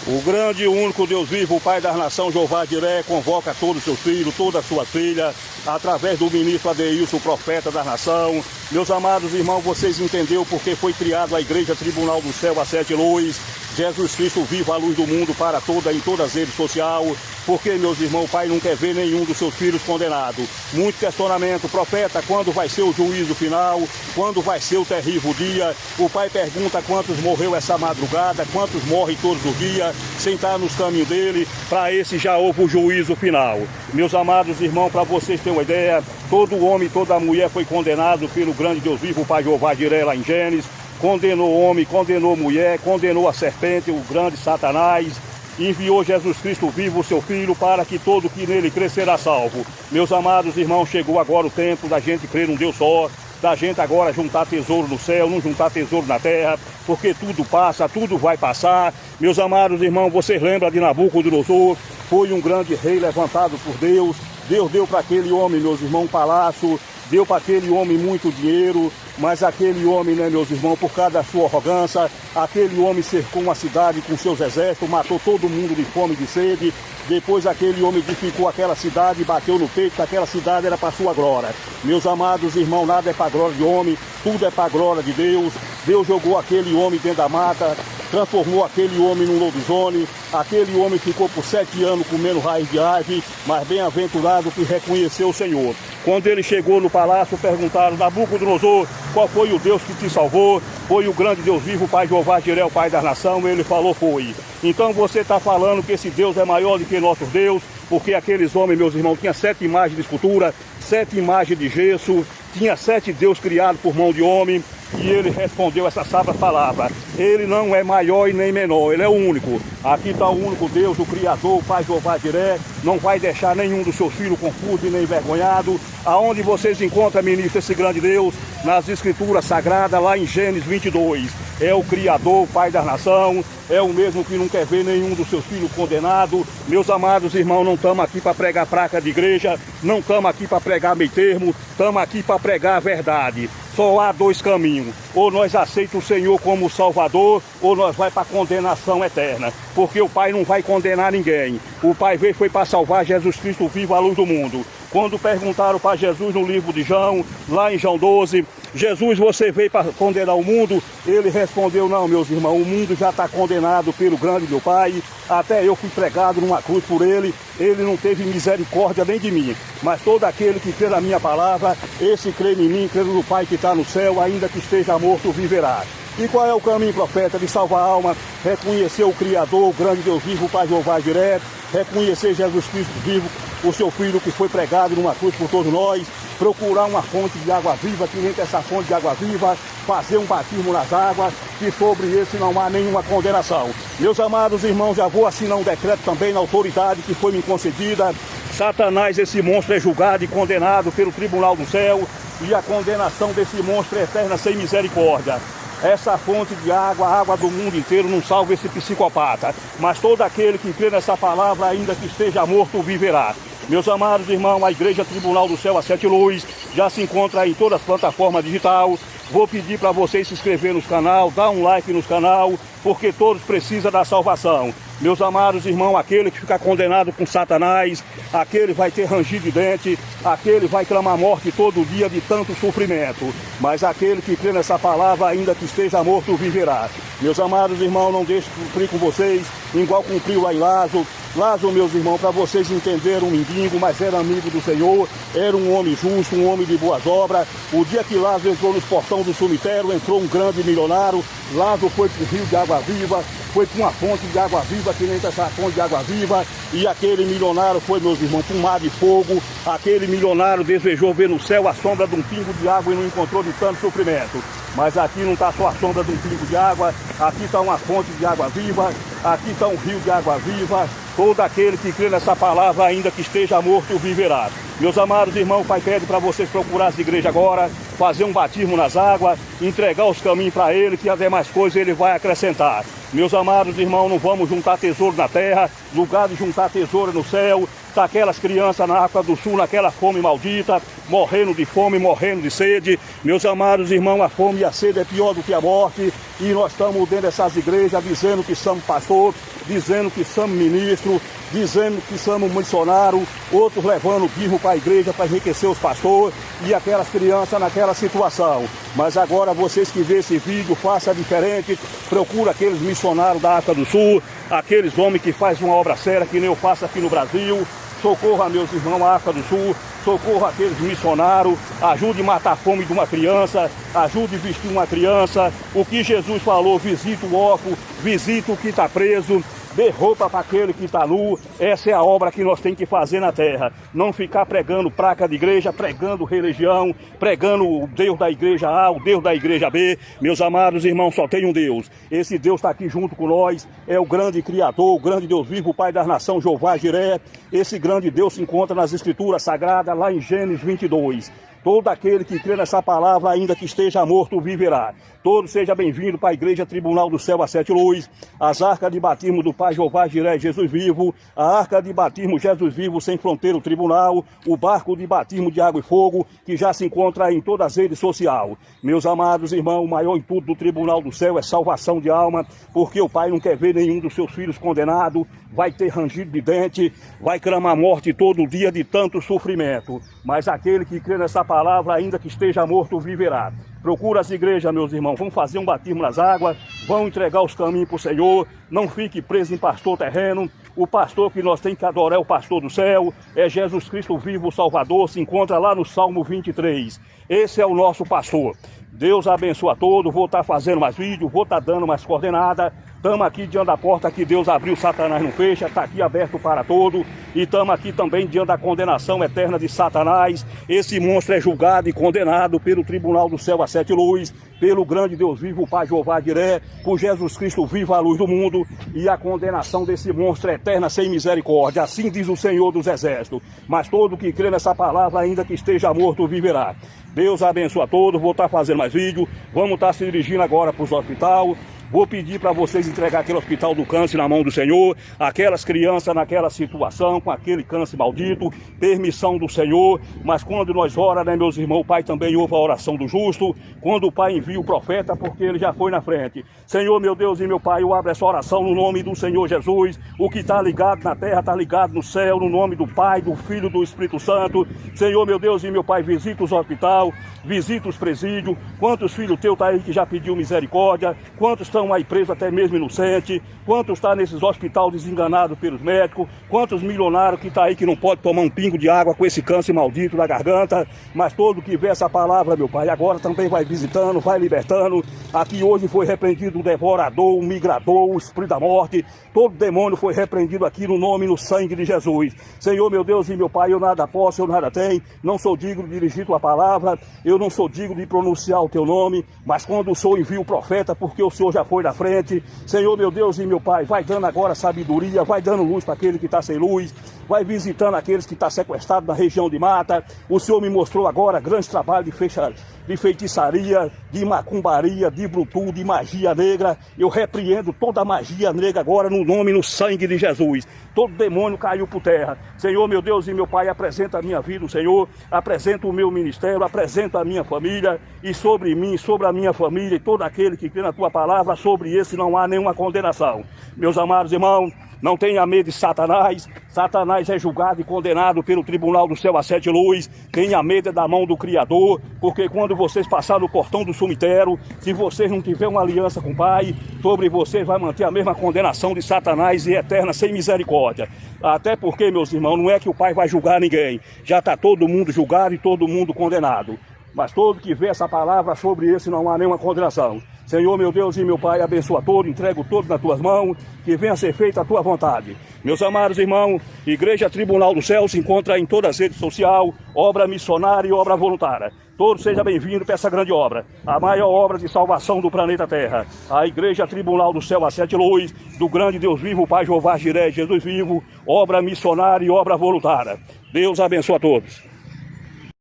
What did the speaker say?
O grande e único Deus vivo, o Pai da nação, Jeová Jiré, convoca todos os seus filhos, todas as suas filhas, através do ministro Adeilson, profeta da nação. Meus amados irmãos, vocês entenderam porque foi criado a Igreja Tribunal do Céu, a Sete Luz. Jesus Cristo vivo, a luz do mundo para em todas as redes sociais. Porque, meus irmãos, o Pai não quer ver nenhum dos seus filhos condenado. Muito questionamento, profeta, quando vai ser o juízo final? Quando vai ser o terrível dia? O Pai pergunta quantos morreu essa madrugada, quantos morrem todos os dias, sem estar nos caminhos dele. Para esse já houve o juízo final. Meus amados irmãos, para vocês terem uma ideia, todo homem, toda mulher foi condenado pelo grande Deus vivo, o Pai Jeová Jiré, lá em Gênesis. Condenou o homem, condenou a mulher, condenou a serpente, o grande Satanás. Enviou Jesus Cristo vivo, o seu Filho, para que todo que nele crer será salvo. Meus amados irmãos, chegou agora o tempo da gente crer num Deus só, da gente agora juntar tesouro no céu, não juntar tesouro na terra, porque tudo passa, tudo vai passar. Meus amados irmãos, vocês lembram de Nabucodonosor? Foi um grande rei levantado por Deus. Deus deu para aquele homem, meus irmãos, um palácio, deu para aquele homem muito dinheiro, mas aquele homem, né, meus irmãos, por causa da sua arrogância, aquele homem cercou uma cidade com seus exércitos, matou todo mundo de fome e de sede. Depois aquele homem edificou aquela cidade e bateu no peito que aquela cidade era para sua glória. Meus amados irmãos, nada é para a glória de homem, tudo é para a glória de Deus. Deus jogou aquele homem dentro da mata, transformou aquele homem num lobisomem. Aquele homem ficou por 7 anos comendo raiz de árvore, mas bem-aventurado que reconheceu o Senhor. Quando ele chegou no palácio, perguntaram: Nabucodonosor, qual foi o Deus que te salvou? Foi o grande Deus vivo, o Pai Jeová Jiré, o Pai da nação. Ele falou: foi. Então você está falando que esse Deus é maior do que nosso Deus, porque aqueles homens, meus irmãos, tinham 7 imagens de escultura, 7 imagens de gesso, tinha 7 deuses criados por mão de homem. E ele respondeu essa sábia palavra: ele não é maior e nem menor, ele é o único. Aqui está o único Deus, o Criador, o Pai Jeová Jiré. Não vai deixar nenhum dos seus filhos confuso e nem envergonhado. Aonde vocês encontram, ministro, esse grande Deus? Nas Escrituras Sagradas, lá em Gênesis 22. É o Criador, o Pai da nação. É o mesmo que não quer ver nenhum dos seus filhos condenado. Meus amados irmãos, não estamos aqui para pregar placa de igreja, não estamos aqui para pregar meio termo, estamos aqui para pregar a verdade. Só há 2 caminhos: ou nós aceitamos o Senhor como Salvador, ou nós vai para a condenação eterna. Porque o Pai não vai condenar ninguém. O Pai veio foi para salvar Jesus Cristo vivo, a luz do mundo. Quando perguntaram para Jesus no livro de João, lá em João 12, Jesus, você veio para condenar o mundo? Ele respondeu: não, meus irmãos, o mundo já está condenado pelo grande meu Pai. Até eu fui pregado numa cruz por ele. Ele não teve misericórdia nem de mim. Mas todo aquele que crê na minha palavra, esse crê em mim, crê no Pai que está no céu, ainda que esteja morto, viverá. E qual é o caminho, profeta? De salvar a alma, reconhecer o Criador, o grande Deus vivo, o Pai Jeová Jiré, reconhecer Jesus Cristo vivo, o seu Filho que foi pregado numa cruz por todos nós, procurar uma fonte de água viva, que entra essa fonte de água viva, fazer um batismo nas águas, que sobre esse não há nenhuma condenação. Meus amados irmãos, já vou assinar um decreto também na autoridade que foi me concedida. Satanás, esse monstro, é julgado e condenado pelo Tribunal do Céu, e a condenação desse monstro é eterna, sem misericórdia. Essa fonte de água, a água do mundo inteiro, não salva esse psicopata. Mas todo aquele que crê nessa palavra, ainda que esteja morto, viverá. Meus amados irmãos, a Igreja Tribunal do Céu, a Sete Luz, já se encontra em todas as plataformas digitais. Vou pedir para vocês se inscrever no canal, dar um like no canal, porque todos precisam da salvação. Meus amados irmãos, aquele que fica condenado com Satanás, aquele vai ter rangido de dente, aquele vai clamar morte todo dia de tanto sofrimento. Mas aquele que crê nessa palavra, ainda que esteja morto, viverá. Meus amados irmãos, não deixe de cumprir com vocês, igual cumpriu lá em Lázaro. Lázaro, meus irmãos, para vocês entenderem, um mendigo, mas era amigo do Senhor, era um homem justo, um homem de boas obras. O dia que Lázaro entrou nos portões do cemitério, entrou um grande milionário. Lázaro foi para o rio de água viva, foi para uma fonte de água viva, que nem essa fonte de água viva, e aquele milionário foi, meus irmãos, para um mar de fogo. Aquele milionário desejou ver no céu a sombra de um pingo de água e não encontrou de tanto sofrimento. Mas aqui não está só a sombra de um pingo de água, aqui está uma fonte de água viva, aqui está um rio de água viva. Todo aquele que crê nessa palavra, ainda que esteja morto, viverá. Meus amados irmãos, o Pai pede para vocês procurar as igrejas agora, fazer um batismo nas águas, entregar os caminhos para Ele, que as demais coisas Ele vai acrescentar. Meus amados irmãos, não vamos juntar tesouro na terra, lugar de juntar tesouro no céu. Tá aquelas crianças na África do Sul, naquela fome maldita, morrendo de fome, morrendo de sede. Meus amados irmãos, a fome e a sede é pior do que a morte. E nós estamos dentro dessas igrejas dizendo que somos pastor, dizendo que somos ministro, dizendo que somos missionário, outros levando birro para a igreja para enriquecer os pastores e aquelas crianças naquela situação. Mas agora vocês que vê esse vídeo, faça diferente, procura aqueles missionários da África do Sul, aqueles homens que fazem uma obra séria que nem eu faço aqui no Brasil. Socorra meus irmãos da África do Sul, socorra aqueles missionários, ajude a matar a fome de uma criança, ajude a vestir uma criança. O que Jesus falou, visita o órfão, visita o que está preso, dê roupa para aquele que está nu. Essa é a obra que nós temos que fazer na terra. Não ficar pregando placa de igreja, pregando religião, pregando o Deus da igreja A, o Deus da igreja B. Meus amados irmãos, só tem um Deus. Esse Deus está aqui junto com nós. É o grande Criador, o grande Deus vivo, o Pai das nações, Jeová Jiré. Esse grande Deus se encontra nas Escrituras Sagradas, lá em Gênesis 22. Todo aquele que crê nessa palavra, ainda que esteja morto, viverá. Todos sejam bem-vindos para a Igreja Tribunal do Céu a Sete Luz, as arcas de batismo do Pai Jeová Jiré Jesus Vivo, a arca de batismo Jesus Vivo Sem Fronteira o Tribunal, o barco de batismo de água e fogo, que já se encontra em todas as redes sociais. Meus amados irmãos, o maior intuito do Tribunal do Céu é salvação de alma, porque o Pai não quer ver nenhum dos seus filhos condenado, vai ter rangido de dente, vai clamar morte todo dia de tanto sofrimento. Mas aquele que crê nessa palavra, ainda que esteja morto, viverá. Procura as igrejas, meus irmãos, vão fazer um batismo nas águas, vão entregar os caminhos para o Senhor, não fique preso em pastor terreno. O pastor que nós temos que adorar é o pastor do céu, é Jesus Cristo vivo, o Salvador, se encontra lá no Salmo 23. Esse é o nosso pastor. Deus abençoe a todos, vou estar fazendo mais vídeos, vou estar dando mais coordenadas. Estamos aqui diante da porta que Deus abriu, Satanás não fecha, está aqui aberto para todos. E estamos aqui também diante da condenação eterna de Satanás. Esse monstro é julgado e condenado pelo Tribunal do Céu a Sete Luz, pelo grande Deus vivo, o Pai Jeová Jiré, por Jesus Cristo vivo, a luz do mundo. E a condenação desse monstro é eterna, sem misericórdia. Assim diz o Senhor dos Exércitos. Mas todo que crê nessa palavra, ainda que esteja morto, viverá. Deus abençoe a todos, vou estar fazendo mais vídeo. Vamos estar se dirigindo agora para os hospitais. Vou pedir para vocês entregar aquele hospital do câncer na mão do Senhor, aquelas crianças naquela situação, com aquele câncer maldito, permissão do Senhor. Mas quando nós oramos, né, meus irmãos, o Pai também ouve a oração do justo, quando o Pai envia o profeta, porque ele já foi na frente. Senhor, meu Deus e meu Pai, eu abro essa oração no nome do Senhor Jesus. O que está ligado na terra está ligado no céu, no nome do Pai, do Filho e do Espírito Santo. Senhor, meu Deus e meu Pai, visita os hospitais, visita os presídios. Quantos filhos teus tá aí que já pediu misericórdia? Quantos estão aí presos até mesmo inocentes? Quantos estão nesses hospitais desenganados pelos médicos? Quantos milionários que estão aí que não pode tomar um pingo de água com esse câncer maldito na garganta? Mas todo que vê essa palavra, meu Pai, agora também vai visitando, vai libertando. Aqui hoje foi repreendido o devorador, o migrador, o espírito da morte. Todo demônio foi repreendido aqui no nome e no sangue de Jesus. Senhor, meu Deus e meu Pai, eu nada posso, eu nada tenho. Não sou digno de dirigir tua palavra. Eu não sou digno de pronunciar o teu nome. Mas quando o Senhor envia o profeta, porque o Senhor já foi na frente. Senhor, meu Deus e meu Pai, vai dando agora sabedoria, vai dando luz para aquele que está sem luz, vai visitando aqueles que estão sequestrados na região de mata. O Senhor me mostrou agora grande trabalho de feitiçaria, de macumbaria, de brutu, de magia negra. Eu repreendo toda a magia negra agora no nome e no sangue de Jesus. Todo demônio caiu por terra. Senhor, meu Deus e meu Pai, apresenta a minha vida, Senhor, apresenta o meu ministério, apresenta a minha família, e sobre mim, sobre a minha família, e todo aquele que crê na tua palavra, sobre esse não há nenhuma condenação. Meus amados irmãos, não tenha medo de Satanás. Satanás é julgado e condenado pelo Tribunal do Céu a Sete Luz. Tenha medo da mão do Criador, porque quando vocês passarem no portão do cemitério, se vocês não tiverem uma aliança com o Pai, sobre vocês vai manter a mesma condenação de Satanás e eterna sem misericórdia. Até porque, meus irmãos, não é que o Pai vai julgar ninguém. Já está todo mundo julgado e todo mundo condenado. Mas todo que vê essa palavra, sobre esse não há nenhuma condenação. Senhor, meu Deus e meu Pai, abençoa todo, entrego todo nas tuas mãos, que venha a ser feita a tua vontade. Meus amados irmãos, Igreja Tribunal do Céu se encontra em todas as redes sociais, obra missionária e obra voluntária. Todos sejam bem-vindos para essa grande obra, a maior obra de salvação do planeta Terra. A Igreja Tribunal do Céu a Sete Luz, do grande Deus vivo, Pai Jeová Jiré, Jesus vivo, obra missionária e obra voluntária. Deus abençoe a todos.